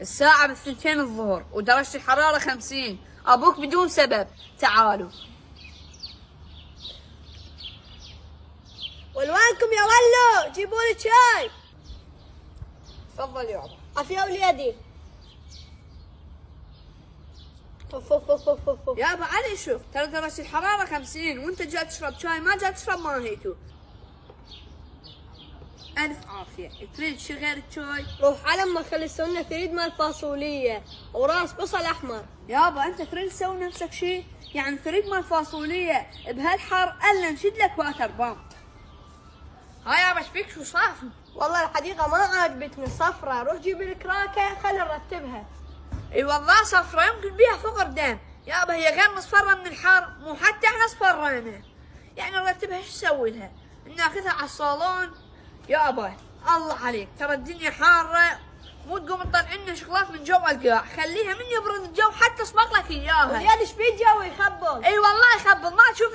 الساعة بالثنتين الظهر ودرجة الحرارة 50. أبوك بدون سبب. تعالوا. والوانكم يا ولو، جيبوا لي شاي. تفضل يابا. عافية وليدي. اوف اوف اوف اوف اوف. يابا علي شوف، ترى درجة الحرارة 50 وانت جاي تشرب شاي، ما جاي تشرب ماهيتو. ألف عافية. تريد شي غير الشاي؟ روح على ما خلي السنة تريد مال فاصولية وراس بصل أحمر. يابا انت تريد تسوي نفسك شي؟ يعني تريد مال فاصولية بهالحر الا نشد لك واتر بامب. ها يابا ايش فيك، شو صافي؟ والله الحديقة ما عاجبتني صفرة، روح جيب لك راكة خلينا نرتبها. اي والله صفرة يمكن بيها فقر دم. يابا هي غير مصفرة من الحر، مو حتى احنا اصفرينا. يعني نرتبها ايش نسوي لها؟ ناخذها على الصالون؟ يابا الله عليك، ترى الدنيا حارة، مو تقوم تطلع لنا شغلات من جو القاع، خليها من يبرد الجو حتى اصبغ لك اياها. وليدي ايش بيه جو يخبل؟ اي والله يخبل، ما تشوف